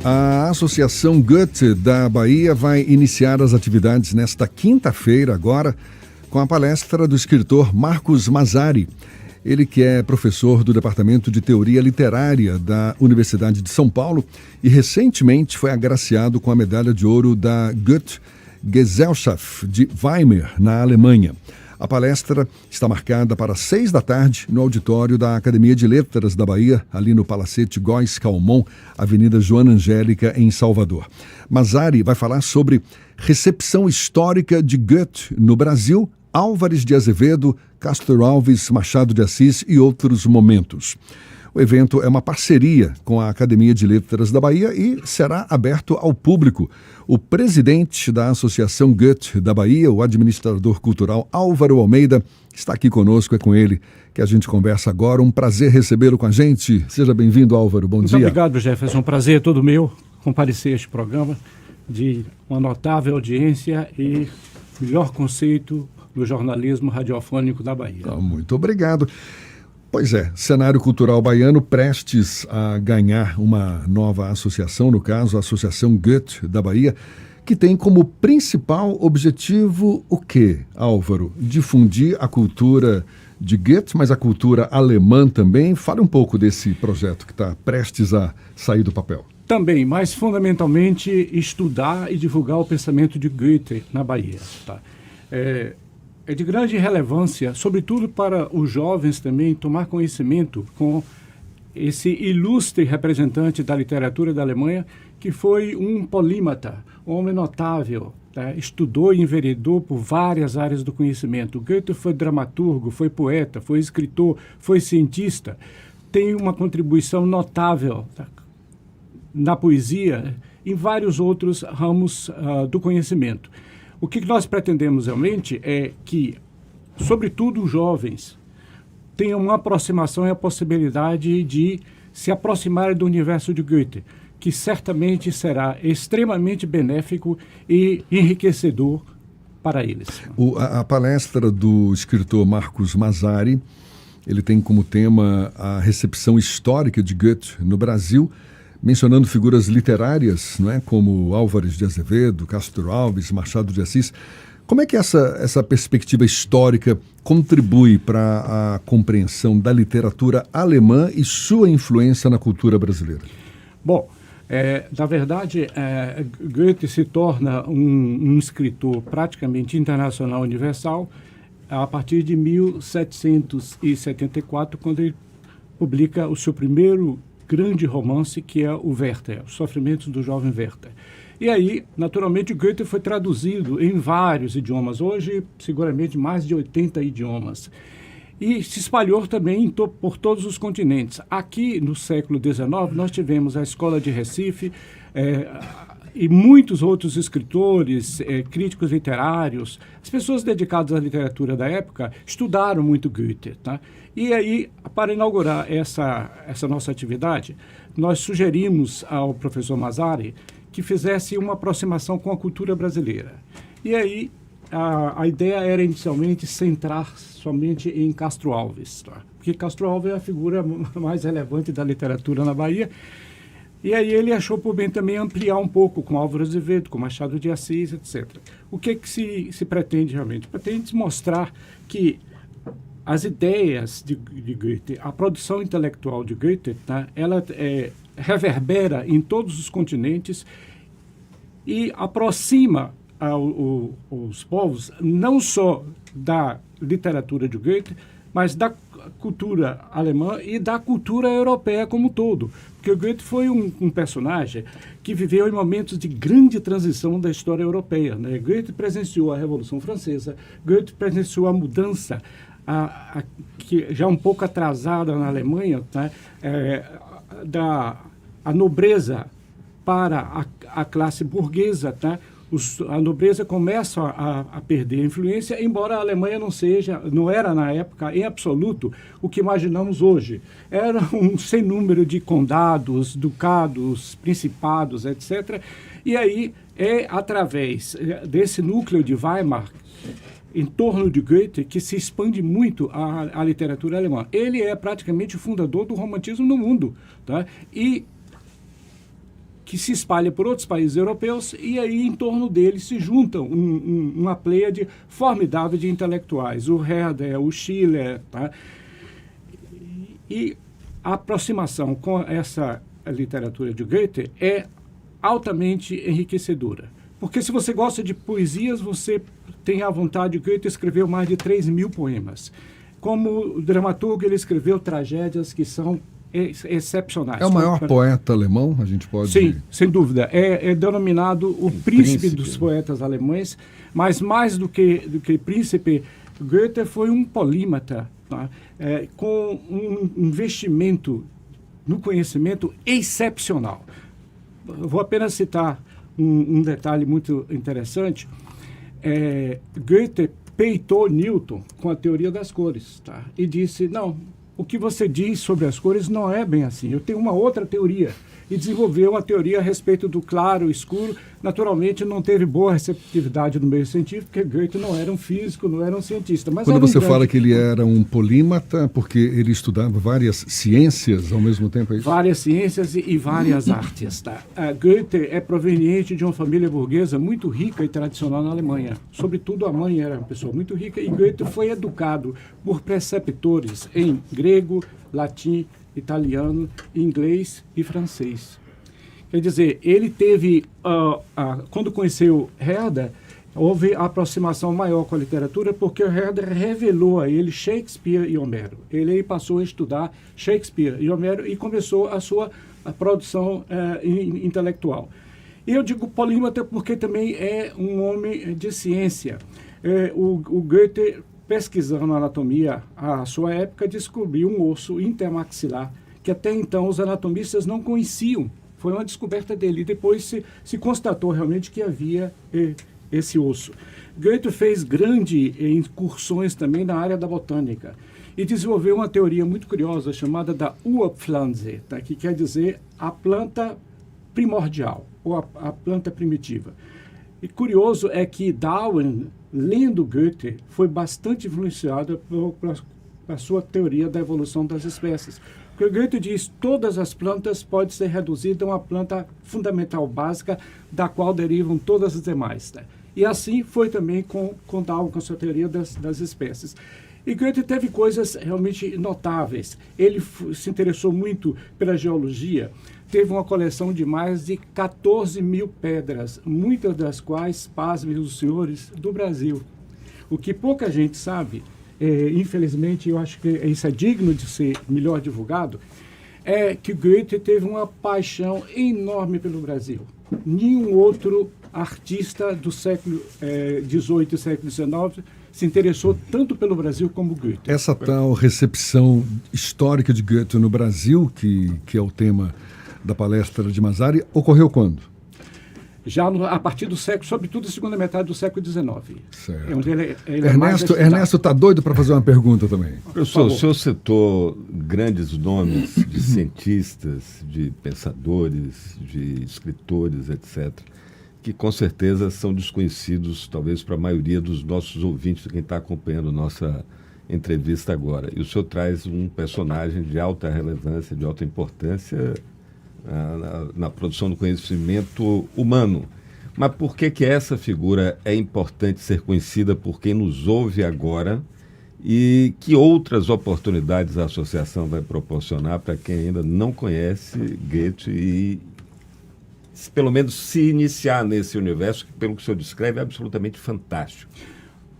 A Associação Goethe da Bahia vai iniciar as atividades nesta quinta-feira, agora, com a palestra do escritor Marcos Mazzari. Ele que é professor do Departamento de Teoria Literária da Universidade de São Paulo e recentemente foi agraciado com a medalha de ouro da Goethe-Gesellschaft de Weimar, na Alemanha. A palestra está marcada para 6 da tarde no auditório da Academia de Letras da Bahia, ali no Palacete Góes Calmon, Avenida Joana Angélica, em Salvador. Mazzari vai falar sobre recepção histórica de Goethe no Brasil, Álvares de Azevedo, Castro Alves, Machado de Assis e outros momentos. O evento é uma parceria com a Academia de Letras da Bahia e será aberto ao público. O presidente da Associação Goethe da Bahia, o administrador cultural Álvaro Almeida, está aqui conosco, é com ele que a gente conversa agora. Um prazer recebê-lo com a gente. Seja bem-vindo, Álvaro. Bom dia. Muito obrigado, Jefferson. Um prazer todo meu comparecer a este programa de uma notável audiência e melhor conceito do jornalismo radiofônico da Bahia. Muito obrigado. Pois é, cenário cultural baiano prestes a ganhar uma nova associação, no caso, a Associação Goethe da Bahia, que tem como principal objetivo o quê, Álvaro? Difundir a cultura de Goethe, mas a cultura alemã também. Fale um pouco desse projeto que está prestes a sair do papel. Também, mas fundamentalmente estudar e divulgar o pensamento de Goethe na Bahia. Tá? É de grande relevância, sobretudo para os jovens também, tomar conhecimento com esse ilustre representante da literatura da Alemanha, que foi um polímata, um homem notável, tá? Estudou e enveredou por várias áreas do conhecimento. Goethe foi dramaturgo, foi poeta, foi escritor, foi cientista, tem uma contribuição notável, tá? Na poesia, em vários outros ramos do conhecimento. O que nós pretendemos realmente é que, sobretudo os jovens, tenham uma aproximação e a possibilidade de se aproximarem do universo de Goethe, que certamente será extremamente benéfico e enriquecedor para eles. A palestra do escritor Marcos Mazzari, ele tem como tema a recepção histórica de Goethe no Brasil, mencionando figuras literárias, não é, como Álvares de Azevedo, Castro Alves, Machado de Assis. Como é que essa perspectiva histórica contribui para a compreensão da literatura alemã e sua influência na cultura brasileira? Bom, na verdade, Goethe se torna um escritor praticamente internacional universal a partir de 1774, quando ele publica o seu primeiro grande romance, que é o Werther, Os Sofrimentos do Jovem Werther. E aí, naturalmente, Goethe foi traduzido em vários idiomas, hoje seguramente mais de 80 idiomas, e se espalhou também por todos os continentes. Aqui, no século XIX, nós tivemos a Escola de Recife e muitos outros escritores, críticos literários, as pessoas dedicadas à literatura da época estudaram muito Goethe, tá? E aí, para inaugurar essa nossa atividade, nós sugerimos ao professor Mazzari que fizesse uma aproximação com a cultura brasileira. E aí, a ideia era inicialmente centrar somente em Castro Alves, tá? Porque Castro Alves é a figura mais relevante da literatura na Bahia. E aí ele achou por bem também ampliar um pouco com Álvares de Azevedo, com Machado de Assis, etc. O que se pretende realmente? Pretende mostrar que as ideias de Goethe, a produção intelectual de Goethe, tá, ela reverbera em todos os continentes e aproxima os povos não só da literatura de Goethe, mas da cultura alemã e da cultura europeia como um todo. Porque Goethe foi um personagem que viveu em momentos de grande transição da história europeia, né? Goethe presenciou a Revolução Francesa, Goethe presenciou a mudança que já um pouco atrasada na Alemanha, tá? A nobreza para a classe burguesa, tá? A nobreza começa a perder a influência, embora a Alemanha não era na época, em absoluto, o que imaginamos hoje. Era um sem número de condados, ducados, principados, etc. E aí é através desse núcleo de Weimar, em torno de Goethe, que se expande muito a literatura alemã. Ele é praticamente o fundador do romantismo no mundo, tá? E que se espalha por outros países europeus, e aí em torno dele se juntam uma pleiade formidável de intelectuais, o Herder, o Schiller, tá? E a aproximação com essa literatura de Goethe é altamente enriquecedora. Porque se você gosta de poesias, você tem à vontade. Goethe escreveu mais de 3.000 poemas. Como dramaturgo, ele escreveu tragédias que são excepcionais. É o maior poeta alemão, a gente pode... Sim, sem dúvida. É denominado o príncipe dos poetas alemães, mas mais do que príncipe, Goethe foi um polímata, tá? Com um investimento no conhecimento excepcional. Vou apenas citar um detalhe muito interessante. Goethe peitou Newton com a teoria das cores, tá? E disse, não, o que você diz sobre as cores não é bem assim, eu tenho uma outra teoria. E desenvolveu uma teoria a respeito do claro e escuro. Naturalmente, não teve boa receptividade no meio científico, porque Goethe não era um físico, não era um cientista. Mas quando você fala que ele era um polímata, porque ele estudava várias ciências ao mesmo tempo, é isso? Várias ciências e várias artes. Tá? Goethe é proveniente de uma família burguesa muito rica e tradicional na Alemanha. Sobretudo, a mãe era uma pessoa muito rica, e Goethe foi educado por preceptores em grego, latim, italiano, inglês e francês. Quer dizer, ele teve, quando conheceu Herder, houve a aproximação maior com a literatura, porque Herder revelou a ele Shakespeare e Homero. Ele passou a estudar Shakespeare e Homero e começou a sua produção intelectual. E eu digo polímata porque também é um homem de ciência. O Goethe, pesquisando anatomia à sua época, descobriu um osso intermaxilar que até então os anatomistas não conheciam. Foi uma descoberta dele. E depois se constatou realmente que havia esse osso. Goethe fez grandes incursões também na área da botânica e desenvolveu uma teoria muito curiosa chamada da Urpflanze, tá? Que quer dizer a planta primordial, ou a planta primitiva. E curioso é que Darwin, lendo Goethe, foi bastante influenciado pela sua teoria da evolução das espécies. Porque Goethe diz que todas as plantas podem ser reduzidas a uma planta fundamental básica, da qual derivam todas as demais. Né? E assim foi também com Darwin, com a sua teoria das espécies. E Goethe teve coisas realmente notáveis. Ele se interessou muito pela geologia, teve uma coleção de mais de 14.000 pedras, muitas das quais, pasmem os senhores, do Brasil. O que pouca gente sabe, infelizmente, eu acho que isso é digno de ser melhor divulgado, é que Goethe teve uma paixão enorme pelo Brasil. Nenhum outro artista do século XVIII e século XIX se interessou tanto pelo Brasil como Goethe. Essa tal recepção histórica de Goethe no Brasil, que é o tema da palestra de Mazari, ocorreu quando? Já a partir do século, sobretudo a segunda metade do século XIX. Certo. É onde ele Ernesto está doido para fazer uma pergunta também. Professor, o senhor citou grandes nomes de cientistas, de pensadores, de escritores, etc., que com certeza são desconhecidos, talvez, para a maioria dos nossos ouvintes, quem está acompanhando nossa entrevista agora. E o senhor traz um personagem de alta relevância, de alta importância na produção do conhecimento humano. Mas por que essa figura é importante ser conhecida por quem nos ouve agora e que outras oportunidades a associação vai proporcionar para quem ainda não conhece Goethe e, pelo menos, se iniciar nesse universo que, pelo que o senhor descreve, é absolutamente fantástico?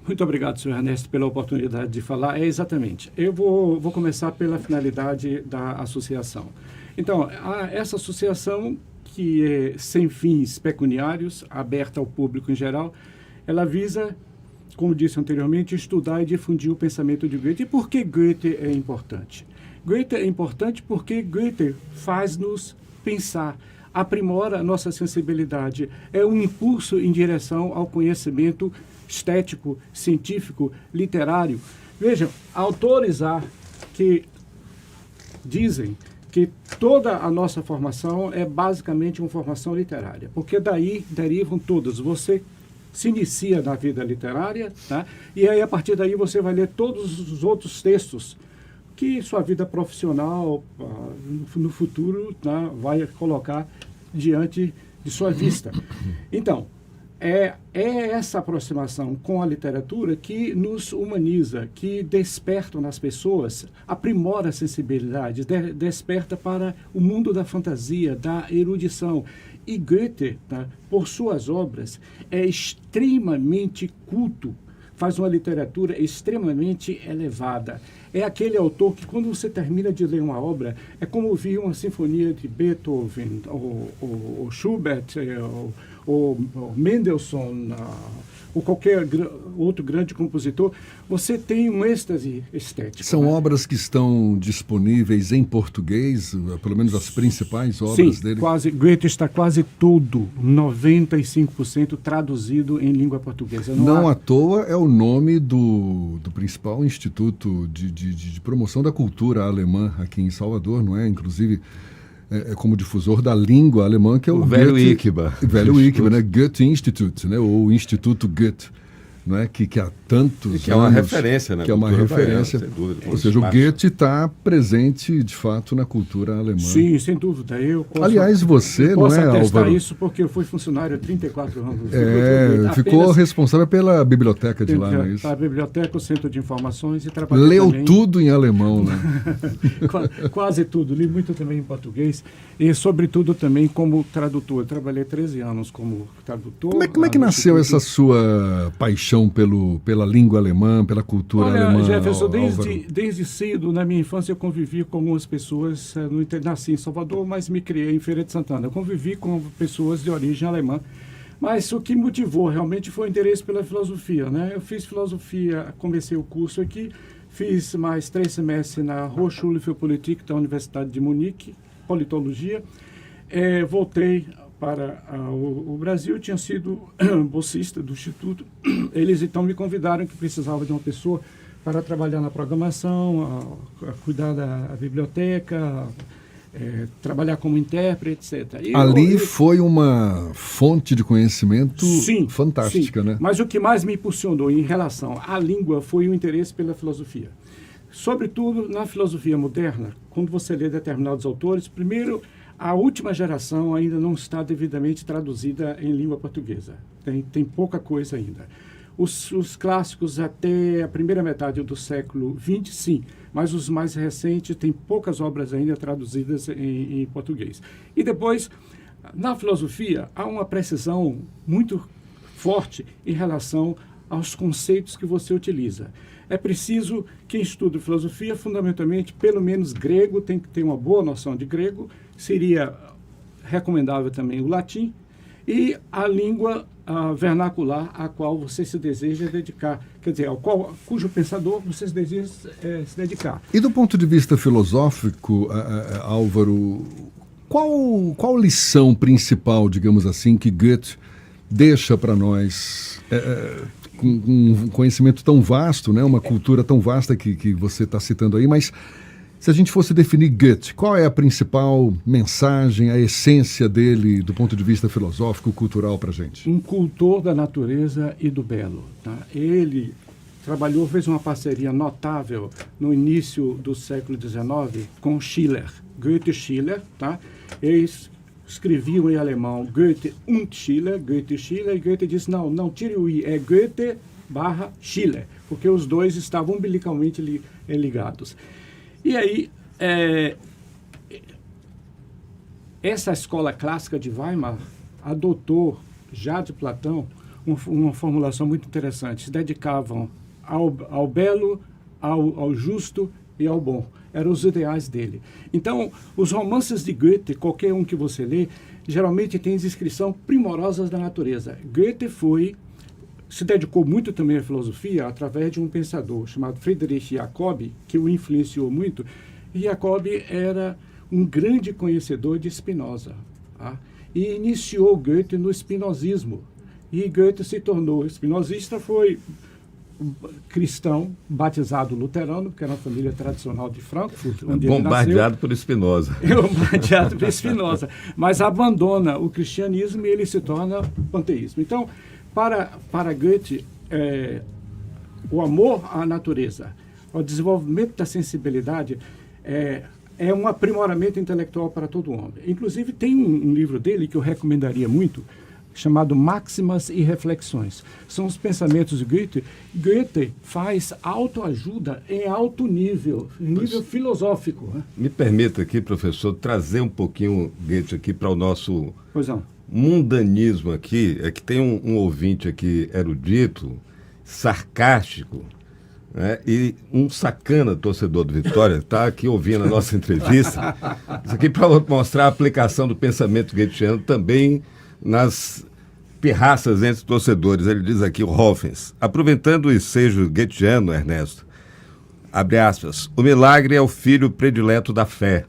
Muito obrigado, senhor Ernesto, pela oportunidade de falar. Exatamente. Eu vou começar pela finalidade da associação. Então, essa associação, que é sem fins pecuniários, aberta ao público em geral, ela visa, como disse anteriormente, estudar e difundir o pensamento de Goethe. E por que Goethe é importante? Goethe é importante porque Goethe faz-nos pensar, aprimora a nossa sensibilidade, é um impulso em direção ao conhecimento estético, científico, literário. Vejam, autores há que dizem que toda a nossa formação é basicamente uma formação literária, porque daí derivam todas. Você se inicia na vida literária, tá? E aí a partir daí você vai ler todos os outros textos que sua vida profissional no futuro, tá, vai colocar diante de sua vista. Então, é essa aproximação com a literatura que nos humaniza, que desperta nas pessoas, aprimora a sensibilidade, desperta para o mundo da fantasia, da erudição. E Goethe, tá, por suas obras, é extremamente culto, faz uma literatura extremamente elevada. É aquele autor que, quando você termina de ler uma obra, é como ouvir uma sinfonia de Beethoven, ou Schubert, ou Mendelssohn, ou qualquer outro grande compositor. Você tem um êxtase estético. São obras que estão disponíveis em português, pelo menos as principais obras dele? Sim, Goethe está quase tudo, 95% traduzido em língua portuguesa. Não à toa é o nome do principal instituto de promoção da cultura alemã aqui em Salvador, não é? Inclusive, como difusor da língua alemã, que é o velho Goethe, ICBA. Velho ICBA, né? Goethe Institute, né? Ou Instituto Goethe, não é? Que há tantos que é uma referência, né? Que é uma referência. Sem dúvida. Ou seja, o Goethe está presente, de fato, na cultura alemã. Sim, sem dúvida. Aliás, você, não é, Álvaro? Isso porque eu fui funcionário há 34 anos. Ficou responsável pela biblioteca de lá, não é isso? A biblioteca, o centro de informações e trabalhei Leu também... tudo em alemão, né? Quase tudo. Li muito também em português e, sobretudo, também como tradutor. Eu trabalhei 13 anos como tradutor. Como é que nasceu essa sua paixão pela língua alemã, pela cultura alemã? Jefferson, desde cedo, na minha infância, eu convivi com algumas pessoas. Nasci em Salvador, mas me criei em Feira de Santana. Eu convivi com pessoas de origem alemã. Mas o que motivou realmente foi o interesse pela filosofia, né? Eu fiz filosofia, comecei o curso aqui, fiz mais 3 semestres na Hochschule für Politik da Universidade de Munique, politologia. Voltei para o Brasil, tinha sido bolsista do Instituto. Eles então me convidaram que precisava de uma pessoa para trabalhar na programação, a cuidar da biblioteca, trabalhar como intérprete, etc. Ali foi uma fonte de conhecimento fantástica, sim. Né? Mas o que mais me impulsionou em relação à língua foi o interesse pela filosofia. Sobretudo na filosofia moderna, quando você lê determinados autores, primeiro, a última geração ainda não está devidamente traduzida em língua portuguesa. Tem pouca coisa ainda. Os clássicos até a primeira metade do século XX, sim, mas os mais recentes têm poucas obras ainda traduzidas em português. E depois, na filosofia, há uma precisão muito forte em relação aos conceitos que você utiliza. É preciso, quem estuda filosofia, fundamentalmente, pelo menos grego, tem que ter uma boa noção de grego, seria recomendável também o latim, e a língua vernacular a qual você se deseja dedicar, quer dizer, cujo pensador você se deseja se dedicar. E do ponto de vista filosófico, Álvaro, qual lição principal, digamos assim, que Goethe deixa para nós, com um conhecimento tão vasto, né, uma cultura tão vasta que você está citando aí, mas se a gente fosse definir Goethe, qual é a principal mensagem, a essência dele do ponto de vista filosófico, cultural para a gente? Um cultor da natureza e do belo. Tá? Ele fez uma parceria notável no início do século XIX com Schiller, Goethe e Schiller. Tá? Eles escreviam em alemão Goethe und Schiller, Goethe e Schiller, e Goethe disse, não tire o I, é Goethe/Schiller, porque os dois estavam umbilicalmente ligados. E aí, essa escola clássica de Weimar adotou, já de Platão, uma formulação muito interessante. Se dedicavam ao belo, ao justo e ao bom. Eram os ideais dele. Então, os romances de Goethe, qualquer um que você lê, geralmente tem descrição primorosas da natureza. Goethe se dedicou muito também à filosofia através de um pensador chamado Friedrich Jacobi, que o influenciou muito. E Jacobi era um grande conhecedor de Spinoza. Tá? E iniciou Goethe no espinosismo. E Goethe se tornou espinosista, foi cristão, batizado luterano, porque era uma família tradicional de Frankfurt, onde ele nasceu. Bombardeado por Spinoza. Bombardeado por Spinoza. Mas abandona o cristianismo e ele se torna panteísmo. Então, para Goethe, o amor à natureza, o desenvolvimento da sensibilidade, é um aprimoramento intelectual para todo homem. Inclusive, tem um livro dele que eu recomendaria muito, chamado Máximas e Reflexões. São os pensamentos de Goethe. Goethe faz autoajuda em alto nível, nível filosófico. Né? Me permita aqui, professor, trazer um pouquinho Goethe aqui para o nosso mundanismo aqui. É que tem um ouvinte aqui erudito, sarcástico, né? E um sacana torcedor do Vitória está aqui ouvindo a nossa entrevista. Isso aqui para mostrar a aplicação do pensamento goetheano também nas pirraças entre torcedores. Ele diz aqui, o Hoffens, aproveitando o ensejo goetheano, Ernesto, abre aspas, o milagre é o filho predileto da fé.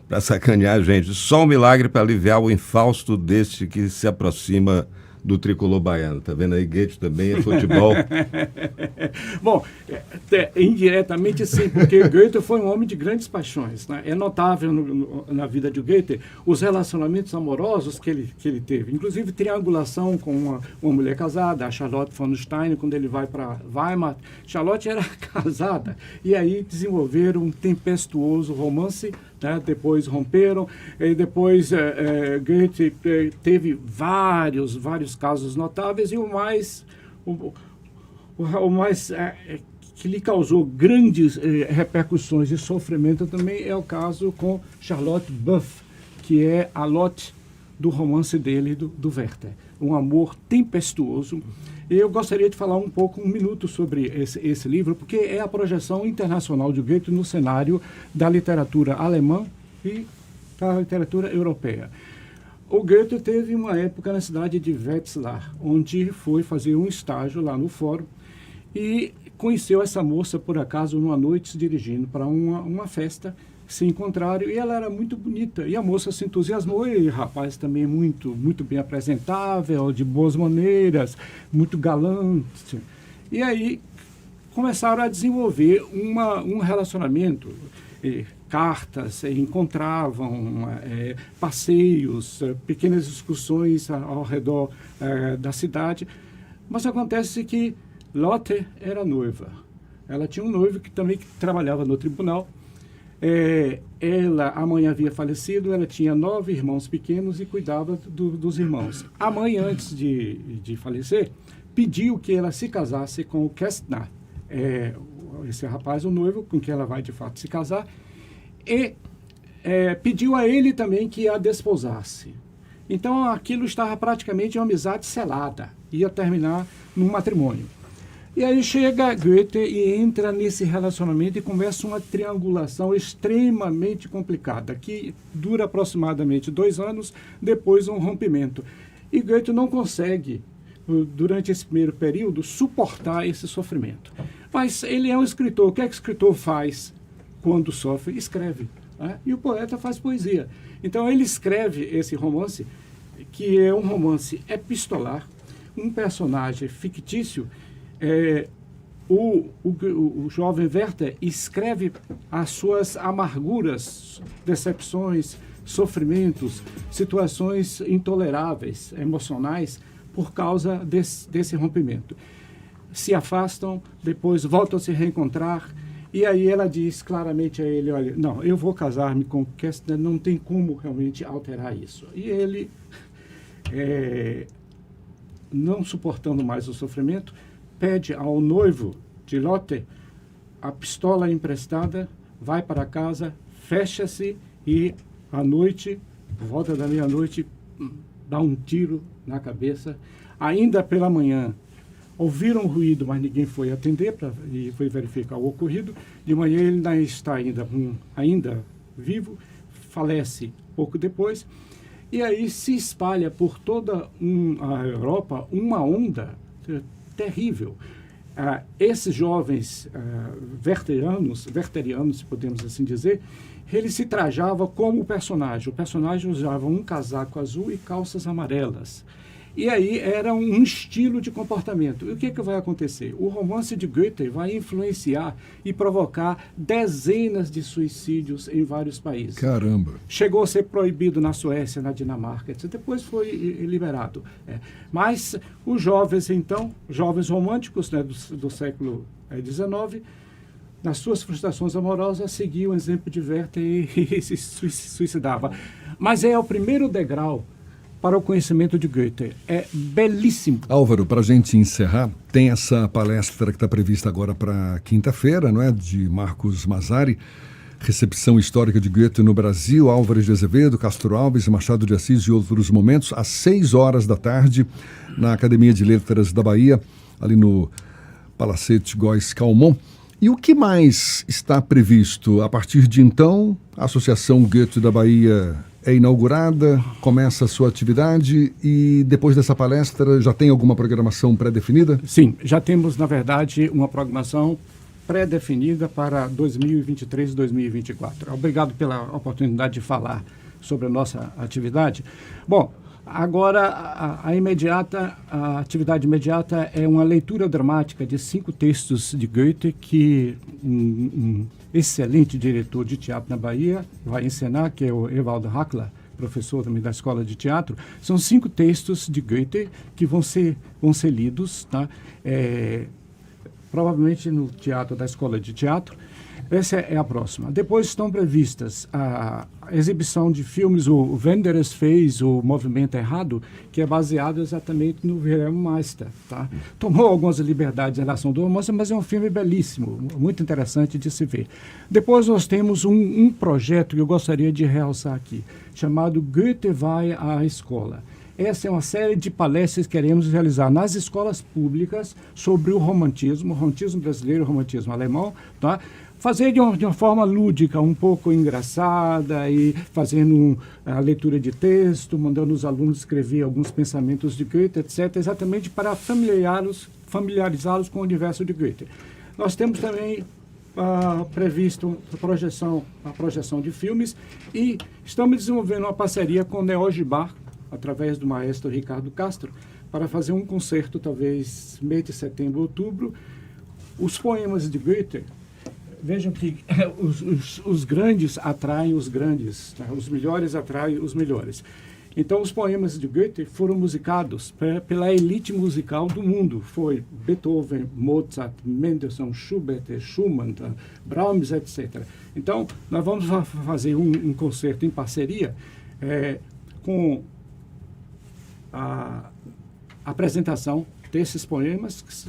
Para sacanear a gente. Só um milagre para aliviar o infausto deste que se aproxima do tricolor baiano. Tá vendo aí? Goethe também é futebol. Bom, indiretamente sim, porque Goethe foi um homem de grandes paixões. Né? É notável na vida de Goethe os relacionamentos amorosos que ele teve. Inclusive, triangulação com uma mulher casada, a Charlotte von Stein, quando ele vai para Weimar. Charlotte era casada. E aí desenvolveram um tempestuoso romance. Né? Depois romperam, e depois Goethe teve vários casos notáveis, e o mais que lhe causou grandes repercussões e sofrimento também é o caso com Charlotte Buff, que é a Lotte do romance dele, do Werther. Um amor tempestuoso. Eu gostaria de falar um minuto sobre esse livro, porque é a projeção internacional de Goethe no cenário da literatura alemã e da literatura europeia. O Goethe teve uma época na cidade de Wetzlar, onde foi fazer um estágio lá no fórum e conheceu essa moça, por acaso, numa noite, se dirigindo para uma festa. Se encontraram e ela era muito bonita. E a moça se entusiasmou, e o rapaz também muito bem apresentável, de boas maneiras, muito galante. E aí começaram a desenvolver um relacionamento. Cartas, encontravam passeios, pequenas discussões ao redor da cidade. Mas acontece que Lotte era noiva. Ela tinha um noivo que também trabalhava no tribunal. A mãe havia falecido, ela tinha 9 irmãos pequenos e cuidava dos irmãos. A mãe, antes de falecer, pediu que ela se casasse com o Kästner, esse rapaz, o noivo, com quem ela vai de fato se casar, e pediu a ele também que a desposasse. Então aquilo estava praticamente uma amizade selada, ia terminar num matrimônio. E aí chega Goethe e entra nesse relacionamento e começa uma triangulação extremamente complicada, que dura aproximadamente 2 anos, depois um rompimento. E Goethe não consegue, durante esse primeiro período, suportar esse sofrimento. Mas ele é um escritor. O que é que o escritor faz quando sofre? Escreve. Né? E o poeta faz poesia. Então ele escreve esse romance, que é um romance epistolar, um personagem fictício. O jovem Werther escreve as suas amarguras, decepções, sofrimentos, situações intoleráveis, emocionais, por causa desse rompimento. Se afastam, depois voltam a se reencontrar, e aí ela diz claramente a ele, olha, não, eu vou casar-me com Kästner, não tem como realmente alterar isso. E ele, não suportando mais o sofrimento, pede ao noivo de Lotte a pistola emprestada, vai para casa, fecha-se e, à noite, por volta da meia-noite, dá um tiro na cabeça. Ainda pela manhã, ouviram ruído, mas ninguém foi atender e foi verificar o ocorrido. De manhã ele está ainda vivo, falece pouco depois. E aí se espalha por toda a Europa uma onda terrível. Esses jovens wertherianos, se podemos assim dizer, ele se trajava como personagem. O personagem usava um casaco azul e calças amarelas. E aí era um estilo de comportamento. E o que vai acontecer? O romance de Goethe vai influenciar e provocar dezenas de suicídios em vários países. Caramba! Chegou a ser proibido na Suécia, na Dinamarca, etc. Depois foi liberado. Mas os jovens, então, jovens românticos, né, do século XIX, nas suas frustrações amorosas, seguia o exemplo de Werther e se suicidava. Mas é o primeiro degrau para o conhecimento de Goethe. É belíssimo. Álvaro, para a gente encerrar, tem essa palestra que está prevista agora para quinta-feira, não é? De Marcos Mazzari, recepção histórica de Goethe no Brasil, Álvares de Azevedo, Castro Alves, Machado de Assis e outros momentos, às 6 da tarde, na Academia de Letras da Bahia, ali no Palacete Góes Calmon. E o que mais está previsto? A partir de então, a Associação Goethe da Bahia é inaugurada, começa a sua atividade e depois dessa palestra já tem alguma programação pré-definida? Sim, já temos, na verdade, uma programação pré-definida para 2023 e 2024. Obrigado pela oportunidade de falar sobre a nossa atividade. Bom, agora a atividade imediata é uma leitura dramática de 5 textos de Goethe que um excelente diretor de teatro na Bahia vai encenar, que é o Evaldo Hackler, professor também da Escola de Teatro. São 5 textos de Goethe que vão ser lidos, tá? Provavelmente no teatro da Escola de Teatro. Essa é a próxima. Depois estão previstas a exibição de filmes, o Wenders fez o Movimento Errado, que é baseado exatamente no Wilhelm Meister. Tá? Tomou algumas liberdades em relação do romance, mas é um filme belíssimo, muito interessante de se ver. Depois nós temos um projeto que eu gostaria de realçar aqui, chamado Goethe vai à escola. Essa é uma série de palestras que queremos realizar nas escolas públicas sobre o romantismo brasileiro, o romantismo alemão, tá? Fazer de uma forma lúdica, um pouco engraçada, e fazendo a leitura de texto, mandando os alunos escrever alguns pensamentos de Goethe, etc., exatamente para familiarizá-los com o universo de Goethe. Nós temos também previsto a projeção de filmes e estamos desenvolvendo uma parceria com o Neo Gibar, através do maestro Ricardo Castro, para fazer um concerto, talvez mês de setembro, outubro. Os poemas de Goethe, vejam que os grandes atraem os grandes, tá? Os melhores atraem os melhores. Então, os poemas de Goethe foram musicados pela elite musical do mundo. Foi Beethoven, Mozart, Mendelssohn, Schubert, Schumann, Brahms, etc. Então, nós vamos fazer um concerto em parceria com a apresentação desses poemas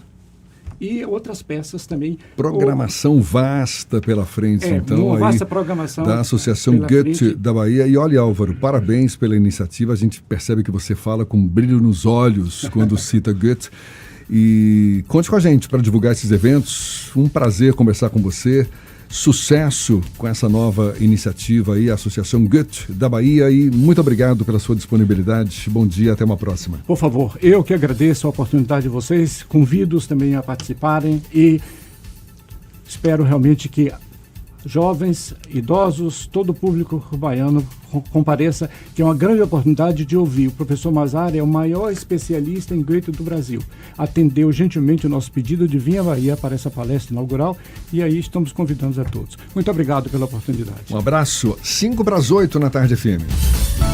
e outras peças também. Programação vasta pela frente, então, uma aí, vasta programação da Associação Goethe da Bahia. E olha, Álvaro, parabéns pela iniciativa. A gente percebe que você fala com brilho nos olhos quando cita Goethe. E conte com a gente para divulgar esses eventos. Um prazer conversar com você. Sucesso com essa nova iniciativa aí, a Associação Goethe da Bahia, e muito obrigado pela sua disponibilidade. Bom dia, até uma próxima. Por favor, eu que agradeço a oportunidade de vocês, convido-os também a participarem e espero realmente que jovens, idosos, todo o público baiano compareça, que é uma grande oportunidade de ouvir. O professor Mazzari é o maior especialista em Goethe do Brasil. Atendeu gentilmente o nosso pedido de vir à Bahia para essa palestra inaugural e aí estamos convidando a todos. Muito obrigado pela oportunidade. Um abraço. 7:55 na Tarde FM.